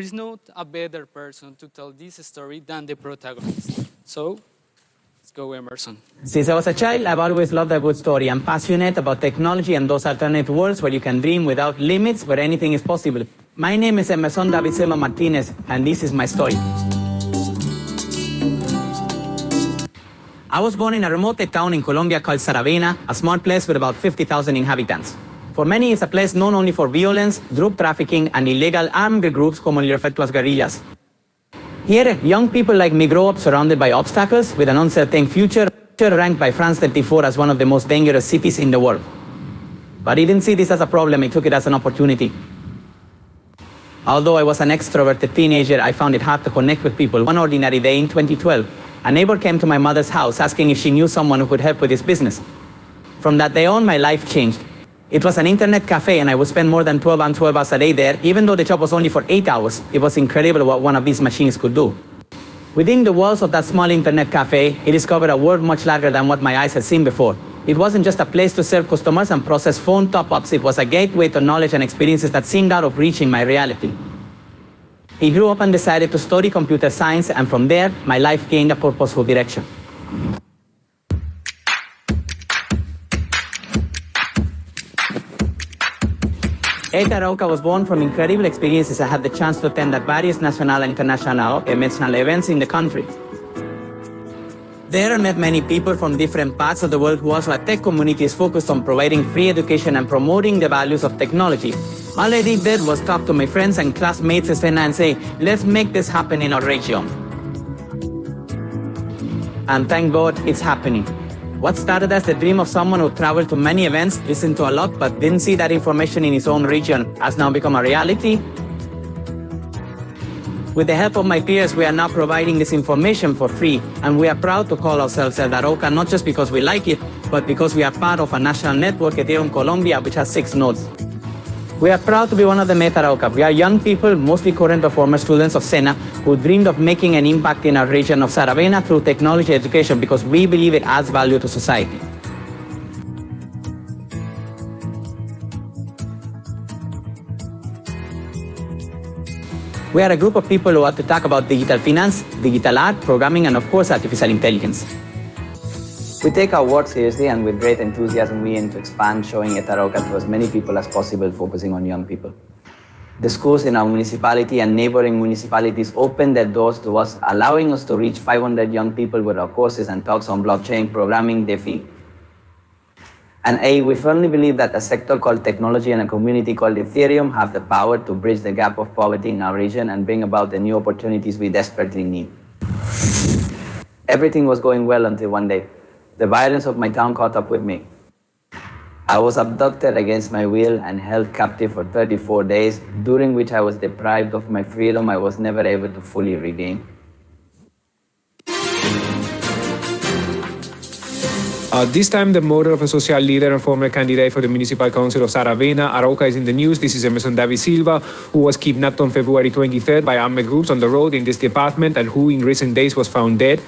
is not a better person to tell this story than the protagonist. So, let's go, Emerson. Since I was a child, I've always loved a good story. I'm passionate about technology and those alternate worlds where you can dream without limits, where anything is possible. My name is Emerson Martinez, and this is my story. I was born in a remote town in Colombia called Saravena, a small place with about 50,000 inhabitants. For many, it's a place known only for violence, drug trafficking, and illegal armed groups commonly referred to as guerrillas. Here, young people like me grow up surrounded by obstacles with an uncertain future, ranked by France 34 as one of the most dangerous cities in the world. But I didn't see this as a problem, I took it as an opportunity. Although I was an extroverted teenager, I found it hard to connect with people. One ordinary day in 2012, a neighbor came to my mother's house asking if she knew someone who could help with his business. From that day on, my life changed. It was an internet cafe and I would spend more than 12 hours a day there, even though the job was only for 8 hours. It was incredible what one of these machines could do. Within the walls of that small internet cafe, I discovered a world much larger than what my eyes had seen before. It wasn't just a place to serve customers and process phone top-ups, it was a gateway to knowledge and experiences that seemed out of reach in my reality. I grew up and decided to study computer science, and from there, my life gained a purposeful direction. ETH Arauca was born from incredible experiences I had the chance to attend at various national and international Emerson events in the country. There I met many people from different parts of the world who also had tech communities focused on providing free education and promoting the values of technology. All I did there was talk to my friends and classmates and say, let's make this happen in our region. And thank God it's happening. What started as the dream of someone who traveled to many events, listened to a lot, but didn't see that information in his own region has now become a reality. With the help of my peers, we are now providing this information for free, and we are proud to call ourselves ETH Arauca, not just because we like it, but because we are part of a national network, Ethereum Colombia, which has 6 nodes. We are proud to be one of the ETH Arauca. We are young people, mostly current or former students of SENA, who dreamed of making an impact in our region of Saravena through technology education because we believe it adds value to society. We are a group of people who want to talk about digital finance, digital art, programming, and of course, artificial intelligence. We take our work seriously, and with great enthusiasm, we aim to expand showing ETH Arauca to as many people as possible, focusing on young people. The schools in our municipality and neighboring municipalities opened their doors to us, allowing us to reach 500 young people with our courses and talks on blockchain, programming, DeFi. And we firmly believe that a sector called technology and a community called Ethereum have the power to bridge the gap of poverty in our region and bring about the new opportunities we desperately need. Everything was going well until one day. The violence of my town caught up with me. I was abducted against my will and held captive for 34 days, during which I was deprived of my freedom I was never able to fully regain. This time, the murder of a social leader and former candidate for the Municipal Council of Saravena, Arauca, is in the news. This is Emerson Silva, who was kidnapped on February 23rd by armed groups on the road in this department and who in recent days was found dead.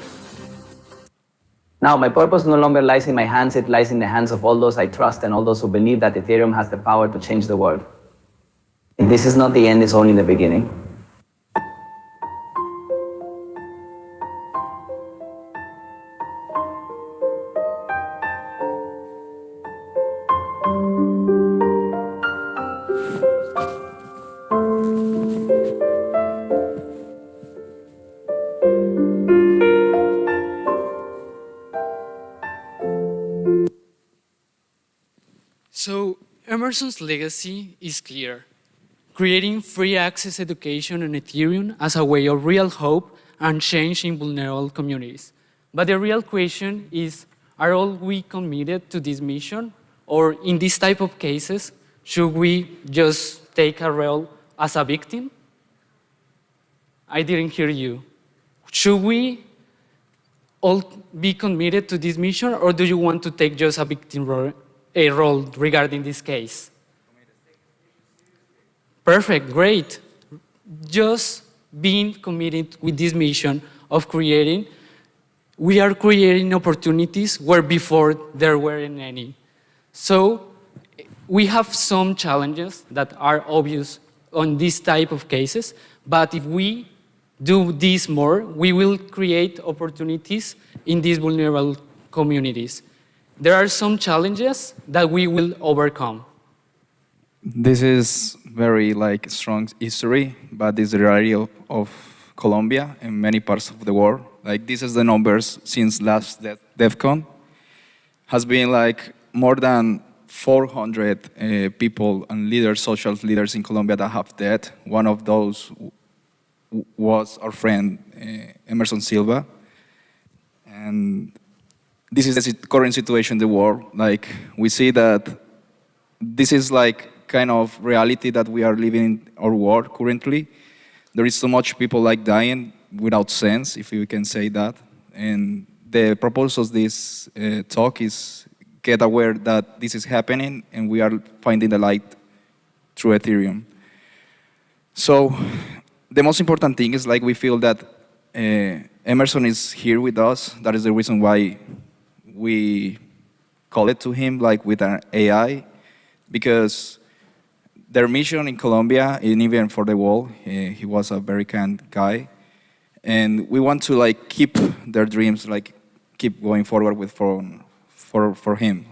Now, my purpose no longer lies in my hands, it lies in the hands of all those I trust and all those who believe that Ethereum has the power to change the world. If this is not the end, it's only the beginning. So, Emerson's legacy is clear, creating free access education on Ethereum as a way of real hope and change in vulnerable communities. But the real question is, are all we committed to this mission? Or in this type of cases, should we just take a role as a victim? I didn't hear you. Should we all be committed to this mission, or do you want to take just a victim role regarding this case? Perfect, great. Just being committed with this mission of creating, we are creating opportunities where before there weren't any. So we have some challenges that are obvious on this type of cases. But if we do this more, we will create opportunities in these vulnerable communities. There are some challenges that we will overcome. This is very strong history, but this is the reality of Colombia and many parts of the world. This is the numbers since last Devcon. Has been more than 400 people and leaders, social leaders in Colombia that have died. One of those was our friend Emerson Silva. And this is the current situation in the world. We see that this is kind of reality that we are living in our world currently. There is so much people dying without sense, if you can say that. And the purpose of this talk is get aware that this is happening and we are finding the light through Ethereum. So the most important thing is we feel that Emerson is here with us. That is the reason why we call it to him with an AI, because their mission in Colombia, and even for the world, he was a very kind guy. And we want to keep their dreams, keep going forward with for him.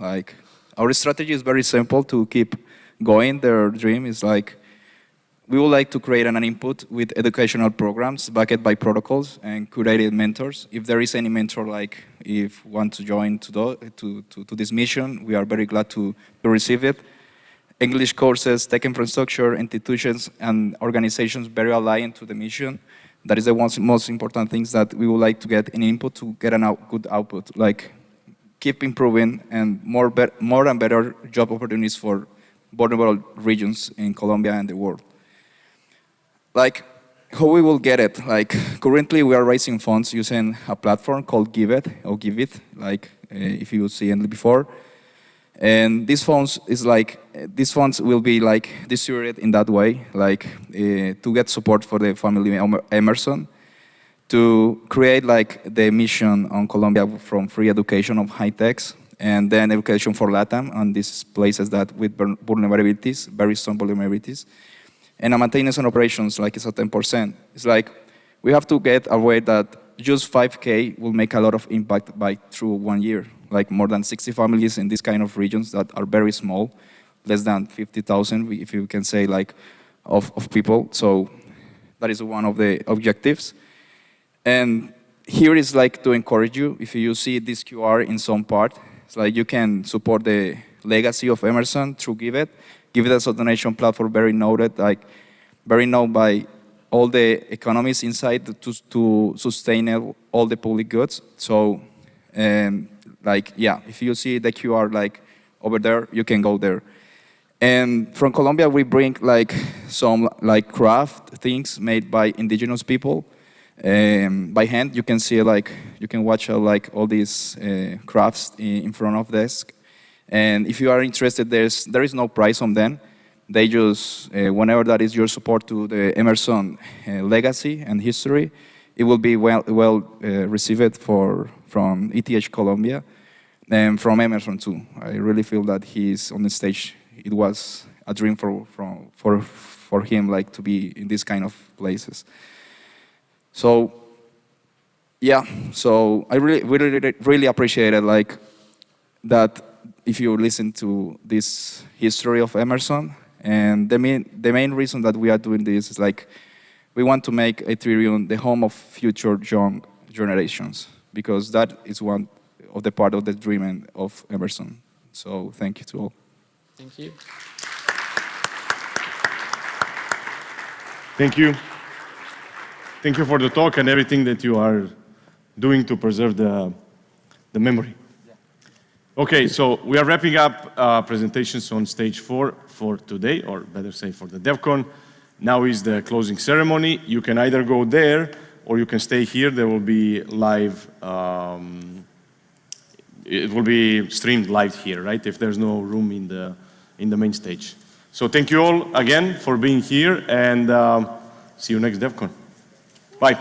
Our strategy is very simple to keep going. Their dream is we would like to create an input with educational programs backed by protocols and curated mentors. If there is any mentor, if want to join to this mission, we are very glad to receive it. English courses, tech infrastructure, institutions, and organizations very aligned to the mission. That is the most important things that we would like to get an input to get a good output. Keep improving and more and better job opportunities for vulnerable regions in Colombia and the world. How we will get it? Currently we are raising funds using a platform called Give It, if you see it before. And these funds will be distributed in that way, to get support for the family Emerson, to create the mission on Colombia from free education of high techs, and then education for LATAM on these places that with vulnerabilities, very strong vulnerabilities. And a maintenance and operations, it's at 10%. It's we have to get aware that just 5K will make a lot of impact through 1 year. More than 60 families in these kind of regions that are very small, less than 50,000, if you can say, of people. So that is one of the objectives. And here is to encourage you, if you see this QR in some part, it's you can support the legacy of Emerson through Give It. Give It as a donation platform, very noted, very known by all the economies inside to sustain all the public goods. So, if you see the QR over there, you can go there. And from Colombia, we bring some craft things made by indigenous people by hand. You can see you can watch all these crafts in front of desk. And if you are interested, there is no price on them. They just, whenever that is your support to the Emerson legacy and history, it will be well received from ETH Colombia and from Emerson too. I really feel that he's on the stage. It was a dream for him to be in these kind of places. So yeah, so I really appreciate it that if you listen to this history of Emerson. And the main reason that we are doing this is we want to make Ethereum the home of future young generations, because that is one of the part of the dream of Emerson. So thank you to all. Thank you. Thank you. Thank you for the talk and everything that you are doing to preserve the memory. Okay, so we are wrapping up presentations on stage 4 for today, or better say for the Devcon. Now is the closing ceremony. You can either go there or you can stay here. There will be live, it will be streamed live here, right? If there's no room in the main stage. So thank you all again for being here, and see you next Devcon. Bye.